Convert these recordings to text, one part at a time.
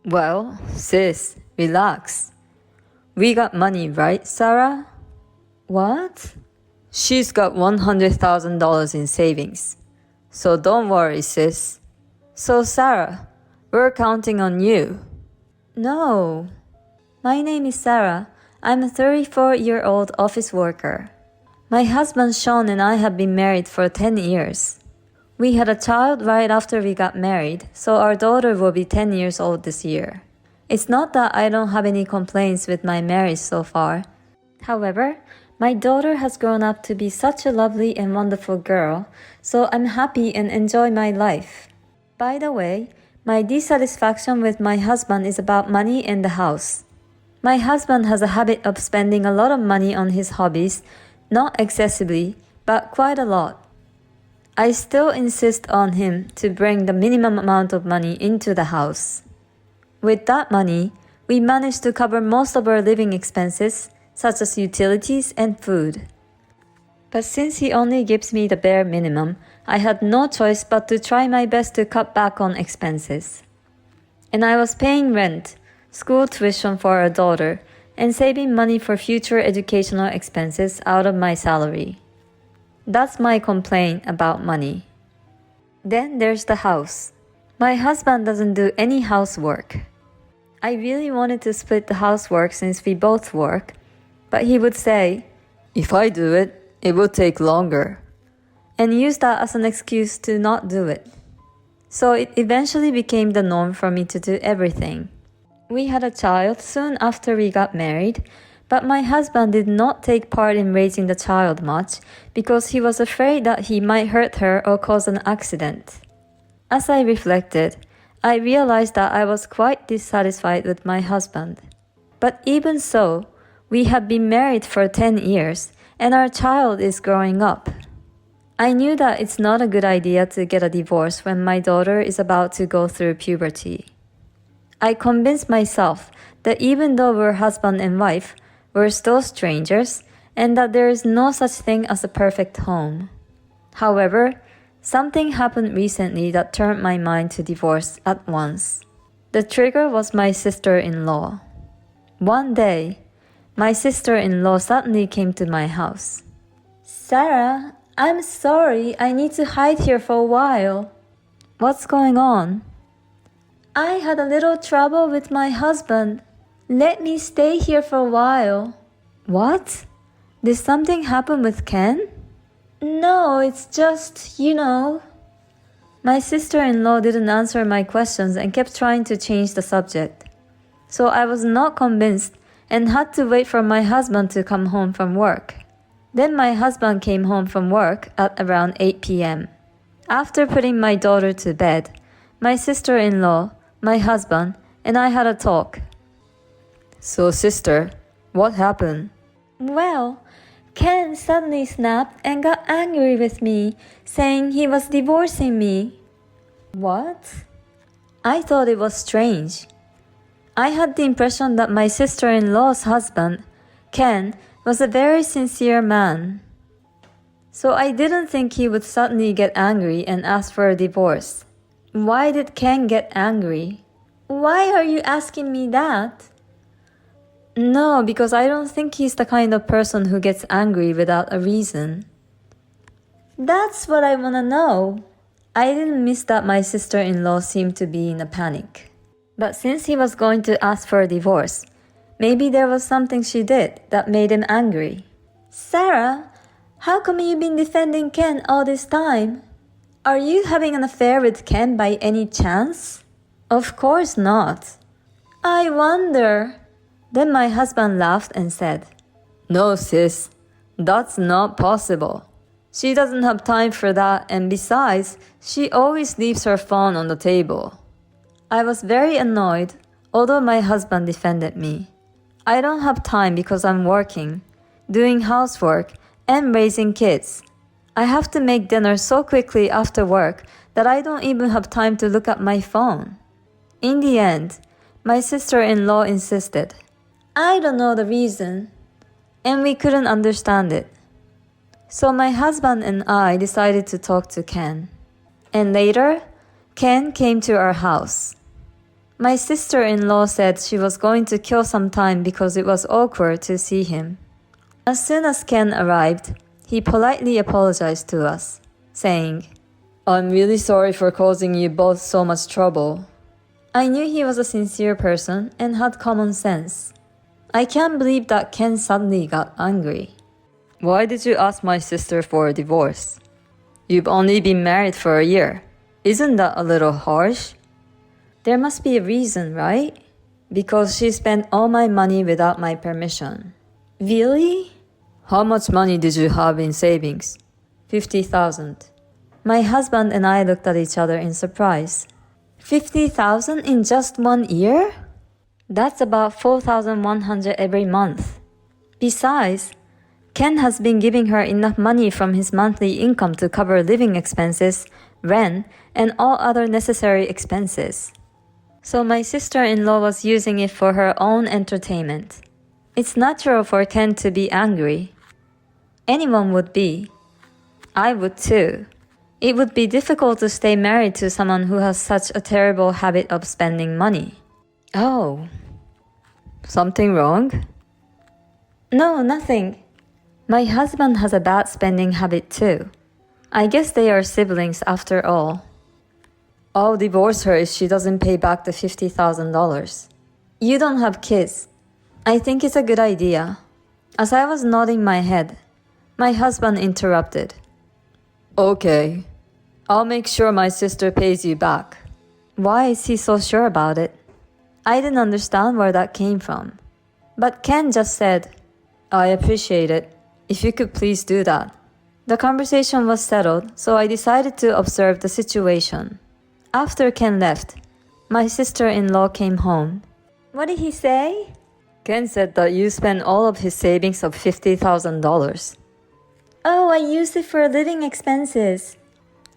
Well, sis, relax. We got money, right, Sarah? What? She's got $100,000 in savings. So don't worry, sis. So, Sarah, we're counting on you. No. My name is Sarah. I'm a 34-year-old office worker. My husband Sean and I have been married for 10 years. We had a child right after we got married, so our daughter will be 10 years old this year. It's not that I don't have any complaints with my marriage so far. However, my daughter has grown up to be such a lovely and wonderful girl, so I'm happy and enjoy my life. By the way, my dissatisfaction with my husband is about money and the house. My husband has a habit of spending a lot of money on his hobbies, not excessively, but quite a lot. I still insist on him to bring the minimum amount of money into the house. With that money, we manage to cover most of our living expenses, such as utilities and food. But since he only gives me the bare minimum, I had no choice but to try my best to cut back on expenses. And I was paying rent, school tuition for our daughter, and saving money for future educational expenses out of my salary. That's my complaint about money. Then there's the house. My husband doesn't do any housework. I really wanted to split the housework since we both work, but he would say, "If I do it, it will take longer," and use that as an excuse to not do it. So it eventually became the norm for me to do everything. We had a child soon after we got married, but my husband did not take part in raising the child much because he was afraid that he might hurt her or cause an accident. As I reflected, I realized that I was quite dissatisfied with my husband. But even so, we have been married for 10 years and our child is growing up. I knew that it's not a good idea to get a divorce when my daughter is about to go through puberty. I convinced myself that even though we're husband and wife, we're still strangers and that there is no such thing as a perfect home. However, something happened recently that turned my mind to divorce at once. The trigger was my sister-in-law. One day, my sister-in-law suddenly came to my house. "Sarah, I'm sorry, I need to hide here for a while." "What's going on?" "I had a little trouble with my husband. Let me stay here for a while." "What? Did something happen with Ken?" "No, it's just, My sister-in-law didn't answer my questions and kept trying to change the subject. So I was not convinced and had to wait for my husband to come home from work. Then my husband came home from work at around 8 p.m. After putting my daughter to bed, my sister-in-law, my husband, and I had a talk. "So, sister, what happened?" "Well, Ken suddenly snapped and got angry with me, saying he was divorcing me." "What?" I thought it was strange. I had the impression that my sister-in-law's husband, Ken, was a very sincere man. So I didn't think he would suddenly get angry and ask for a divorce. Why did Ken get angry? "Why are you asking me that?" "No, because I don't think he's the kind of person who gets angry without a reason." "That's what I want to know." I didn't miss that my sister-in-law seemed to be in a panic. But since he was going to ask for a divorce, maybe there was something she did that made him angry. "Sarah, how come you've been defending Ken all this time? Are you having an affair with Ken by any chance?" "Of course not." "I wonder." Then my husband laughed and said, "No, sis, that's not possible. She doesn't have time for that, and besides, she always leaves her phone on the table." I was very annoyed, although my husband defended me. I don't have time because I'm working, doing housework, and raising kids. I have to make dinner so quickly after work that I don't even have time to look at my phone. In the end, my sister-in-law insisted. I don't know the reason, and we couldn't understand it. So my husband and I decided to talk to Ken. And later, Ken came to our house. My sister-in-law said she was going to kill some time because it was awkward to see him. As soon as Ken arrived, he politely apologized to us, saying, I'm really sorry for causing you both so much trouble. I knew he was a sincere person and had common sense. I can't believe that Ken suddenly got angry. Why did you ask my sister for a divorce? You've only been married for a year. Isn't that a little harsh? There must be a reason, right? Because she spent all my money without my permission. Really? How much money did you have in savings? 50,000. My husband and I looked at each other in surprise. 50,000 in just 1 year? That's about 4,100 every month. Besides, Ken has been giving her enough money from his monthly income to cover living expenses, rent, and all other necessary expenses. So my sister-in-law was using it for her own entertainment. It's natural for Ken to be angry. Anyone would be. I would too. It would be difficult to stay married to someone who has such a terrible habit of spending money. Oh. Something wrong? No, nothing. My husband has a bad spending habit too. I guess they are siblings after all. I'll divorce her if she doesn't pay back the $50,000. You don't have kids. I think it's a good idea. As I was nodding my head, my husband interrupted. Okay. I'll make sure my sister pays you back. Why is he so sure about it? I didn't understand where that came from. But Ken just said, I appreciate it. If you could please do that. The conversation was settled, so I decided to observe the situation. After Ken left, my sister-in-law came home. What did he say? Ken said that you spent all of his savings of $50,000. Oh, I used it for living expenses.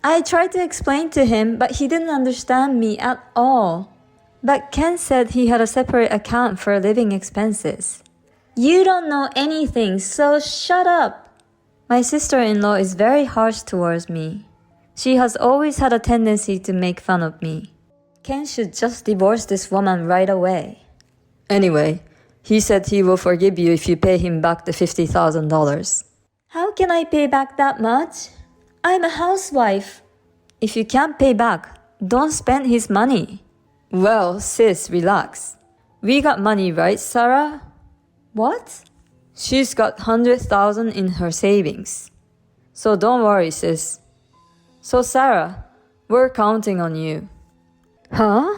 I tried to explain to him, but he didn't understand me at all. But Ken said he had a separate account for living expenses. You don't know anything, so shut up. My sister-in-law is very harsh towards me. She has always had a tendency to make fun of me. Ken should just divorce this woman right away. Anyway, he said he will forgive you if you pay him back the $50,000. How can I pay back that much? I'm a housewife. If you can't pay back, don't spend his money. Well, sis, relax. We got money, right, Sarah? What? She's got $100,000 in her savings. So don't worry, sis. So Sarah, we're counting on you. Huh?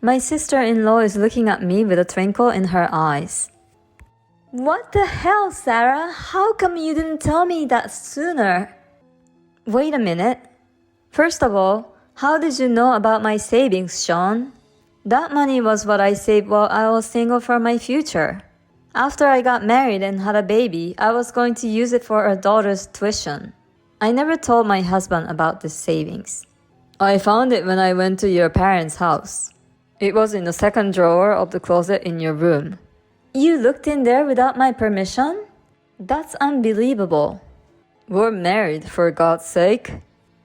My sister-in-law is looking at me with a twinkle in her eyes. What the hell, Sarah? How come you didn't tell me that sooner? Wait a minute. First of all, how did you know about my savings, Sean? That money was what I saved while I was single for my future. After I got married and had a baby, I was going to use it for our daughter's tuition. I never told my husband about this savings. I found it when I went to your parents' house. It was in the second drawer of the closet in your room. You looked in there without my permission? That's unbelievable. We're married, for God's sake.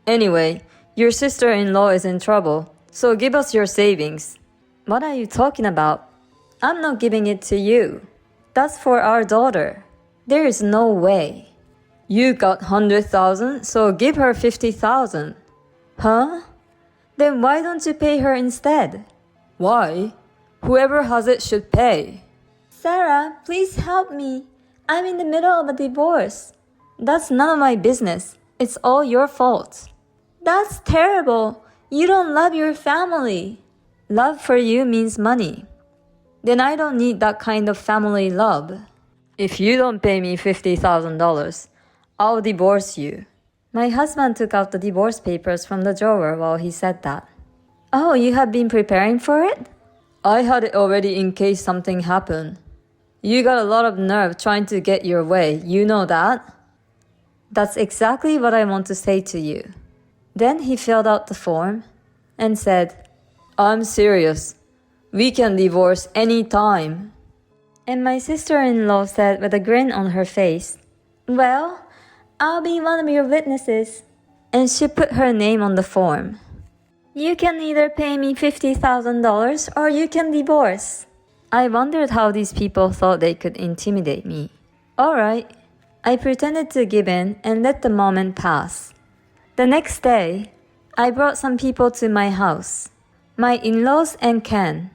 Anyway, your sister-in-law is in trouble, so give us your savings. What are you talking about? I'm not giving it to you. That's for our daughter. There is no way. You got $100,000, so give her $50,000. Huh? Then why don't you pay her instead? Why? Whoever has it should pay. Sarah, please help me. I'm in the middle of a divorce. That's none of my business. It's all your fault. That's terrible. You don't love your family. Love for you means money. Then I don't need that kind of family love. If you don't pay me $50,000, I'll divorce you. My husband took out the divorce papers from the drawer while he said that. Oh, you have been preparing for it? I had it already in case something happened. You got a lot of nerve trying to get your way, you know that? That's exactly what I want to say to you. Then he filled out the form and said, I'm serious. We can divorce any time. And my sister-in-law said with a grin on her face, Well, I'll be one of your witnesses. And she put her name on the form. You can either pay me $50,000 or you can divorce. I wondered how these people thought they could intimidate me. Alright. I pretended to give in and let the moment pass. The next day, I brought some people to my house. My in-laws and Ken.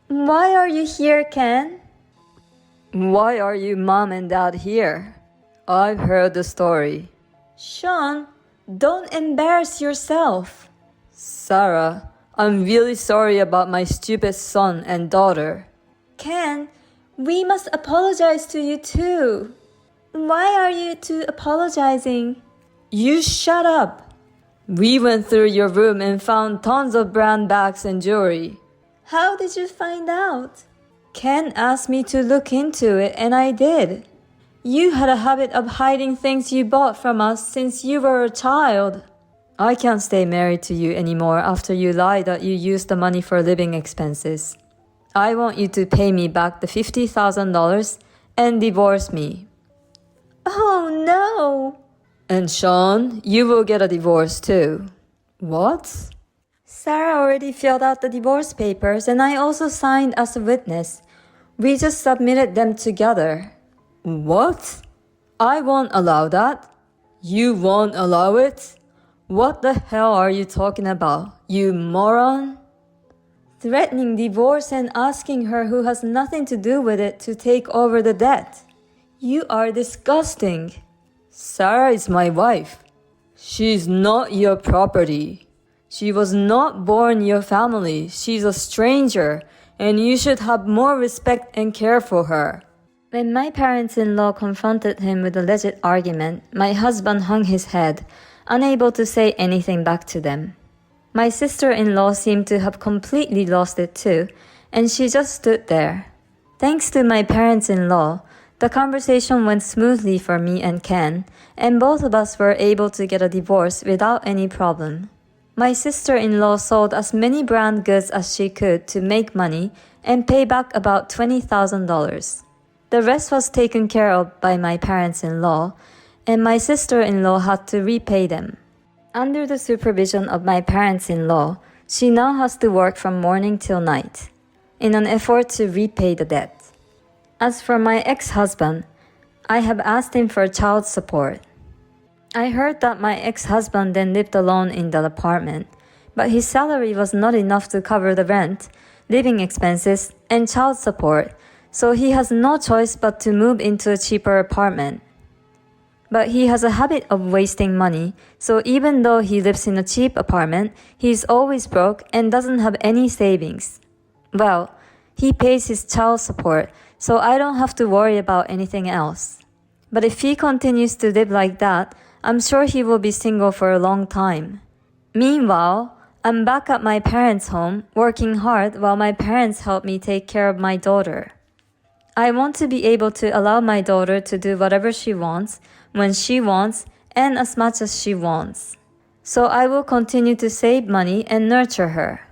Why are you here, Ken? Why are you mom and dad here? I've heard the story. Sean, don't embarrass yourself. Sarah, I'm really sorry about my stupid son and daughter. Ken, we must apologize to you too. Why are you two apologizing? You shut up. We went through your room and found tons of brand bags and jewelry. How did you find out? Ken asked me to look into it and I did. You had a habit of hiding things you bought from us since you were a child. I can't stay married to you anymore after you lied that you used the money for living expenses. I want you to pay me back the $50,000 and divorce me. Oh no! And Sean, you will get a divorce too. What? Sarah already filled out the divorce papers and I also signed as a witness. We just submitted them together. What? I won't allow that. You won't allow it? What the hell are you talking about, you moron? Threatening divorce and asking her who has nothing to do with it to take over the debt. You are disgusting. Sarah is my wife. She's not your property. She was not born your family. She's a stranger, and you should have more respect and care for her. When my parents-in-law confronted him with a legit argument, my husband hung his head, unable to say anything back to them. My sister-in-law seemed to have completely lost it too, and she just stood there. Thanks to my parents-in-law, the conversation went smoothly for me and Ken, and both of us were able to get a divorce without any problem. My sister-in-law sold as many brand goods as she could to make money and pay back about $20,000. The rest was taken care of by my parents-in-law, and my sister-in-law had to repay them. Under the supervision of my parents-in-law, she now has to work from morning till night, in an effort to repay the debt. As for my ex-husband, I have asked him for child support. I heard that my ex-husband then lived alone in the apartment, but his salary was not enough to cover the rent, living expenses, and child support, so he has no choice but to move into a cheaper apartment. But he has a habit of wasting money, so even though he lives in a cheap apartment, he's always broke and doesn't have any savings. Well, he pays his child support, so I don't have to worry about anything else. But if he continues to live like that, I'm sure he will be single for a long time. Meanwhile, I'm back at my parents' home, working hard while my parents help me take care of my daughter. I want to be able to allow my daughter to do whatever she wants, when she wants, and as much as she wants. So I will continue to save money and nurture her.